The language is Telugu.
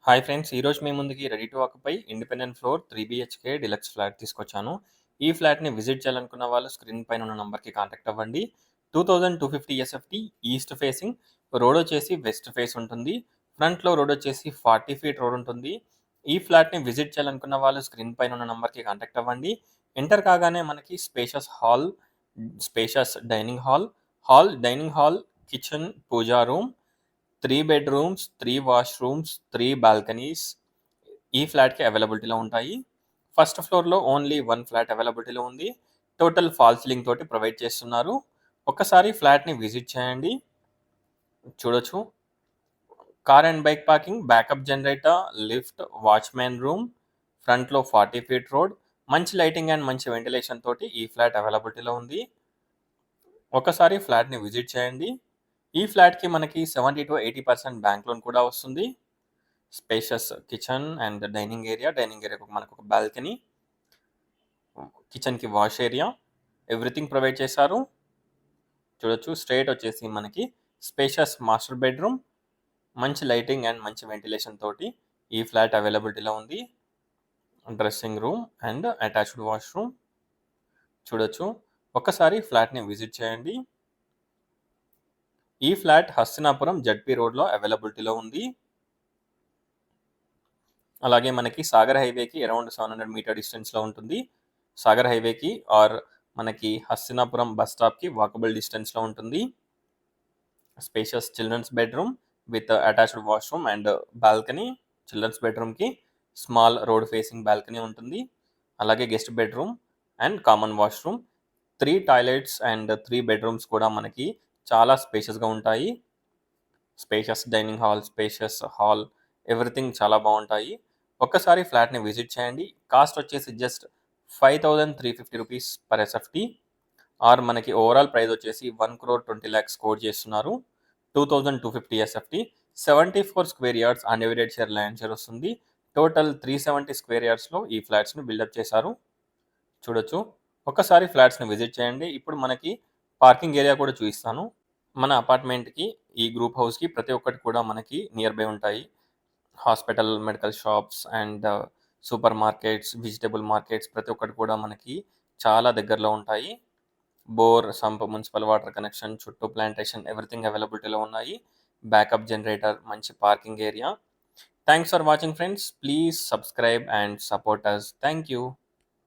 Hi friends! ఈరోజు మీ ముందుకి ready to occupy independent floor 3 BHK deluxe flat తీసుకొచ్చాను. ఈ ఫ్లాట్‌ని విజిట్ చేయాలనుకున్న వాళ్ళు స్క్రీన్ పైన ఉన్న నంబర్‌కి కాంటాక్ట్ అవ్వండి. 2250 ఎస్ఎఫ్టీ ఈస్ట్ ఫేసింగ్, రోడ్ వచ్చేసి వెస్ట్ ఫేస్ ఉంటుంది. ఫ్రంట్‌లో రోడ్ వచ్చేసి 40 ఫీట్ రోడ్ ఉంటుంది. ఈ ఫ్లాట్‌ని విజిట్ చేయాలనుకున్న వాళ్ళు స్క్రీన్ పైన ఉన్న నంబర్‌కి కాంటాక్ట్ అవ్వండి. ఎంటర్ కాగానే మనకి spacious hall, spacious dining hall, kitchen, pooja room, 3 bedrooms, 3 washrooms, 3 balconies ఈ ఫ్లాట్‌కి అవైలబిలిటీలో ఉంటాయి. ఫస్ట్ ఫ్లోర్‌లో ఓన్లీ 1 ఫ్లాట్ అవైలబిలిటీలో ఉంది. టోటల్ ఫాల్ సీలింగ్ తోటి ప్రొవైడ్ చేస్తున్నారు. ఒక్కసారి ఫ్లాట్‌ని విజిట్ చేయండి. చూడొచ్చు. Car and bike parking, backup generator, lift, watchman room, ఫ్రంట్‌లో 40 ఫీట్ రోడ్, మంచి లైటింగ్ అండ్ మంచి వెంటిలేషన్ తోటి ఈ ఫ్లాట్ అవైలబిలిటీలో ఉంది. ఒకసారి ఫ్లాట్‌ని విజిట్ చేయండి. ఈ ఫ్లాట్‌కి మనకి 70-80% బ్యాంక్ లోన్ కూడా వస్తుంది. Spacious kitchen and dining area. Dining ఏరియాకు మనకు ఒక బాల్కనీ, కిచెన్‌కి వాష్ ఏరియా, ఎవ్రీథింగ్ ప్రొవైడ్ చేశారు. చూడొచ్చు. స్ట్రెయిట్ వచ్చేసి మనకి స్పేషియస్ మాస్టర్ బెడ్రూమ్, మంచి లైటింగ్ అండ్ మంచి వెంటిలేషన్ తోటి ఈ ఫ్లాట్ అవైలబిలిటీలో ఉంది. Dressing room and attached washroom. చూడొచ్చు. ఒక్కసారి ఫ్లాట్‌ని విజిట్ చేయండి. ఈ ఫ్లాట్ హస్తినాపురం జడ్పీ రోడ్‌లో అవైలబిలిటీలో ఉంది. అలాగే మనకి సాగర్ హైవేకి అరౌండ్ 700 మీటర్ డిస్టెన్స్‌లో ఉంటుంది. సాగర్ హైవేకి ఆర్ మనకి హస్తినాపురం బస్ స్టాప్‌కి వాకబుల్ డిస్టెన్స్‌లో ఉంటుంది. Spacious children's bedroom with attached washroom and balcony. Children's బెడ్రూమ్‌కి స్మాల్ రోడ్ ఫేసింగ్ బాల్కనీ ఉంటుంది. అలాగే guest bedroom and common washroom. 3 toilets and 3 bedrooms కూడా మనకి చాలా స్పేషియస్‌గా ఉంటాయి. Spacious dining hall, spacious hall, everything చాలా బాగుంటాయి. ఒక్కసారి ఫ్లాట్‌ని విజిట్ చేయండి. కాస్ట్ వచ్చేసి just 5350 rupees per SFT or మనకి ఓవరాల్ ప్రైస్ వచ్చేసి 1,20,00,000 కోట్ చేస్తున్నారు. 2250 SFT, 74 square yards undivided share land share వస్తుంది. టోటల్ 370 స్క్వేర్ యార్డ్స్లో ఈ ఫ్లాట్స్ని బిల్డప్ చేశారు. చూడొచ్చు. ఒక్కసారి ఫ్లాట్స్ని విజిట్ చేయండి. ఇప్పుడు మనకి పార్కింగ్ ఏరియా కూడా చూపిస్తాను. మన అపార్ట్మెంట్‌కి, ఈ గ్రూప్ హౌస్‌కి ప్రతి ఒక్కటి కూడా మనకి నియర్ బై ఉంటాయి. Hospital, medical shops and super markets, vegetable markets ప్రతి ఒక్కటి కూడా మనకి చాలా దగ్గరలో ఉంటాయి. Bore, sump, municipal water connection, చుట్టూ ప్లాంటేషన్ ఎవ్రీథింగ్ అవైలబిలిటీలో ఉన్నాయి. బ్యాకప్ జనరేటర్, మంచి parking area. Thanks for watching friends. Please subscribe and support us. Thank you.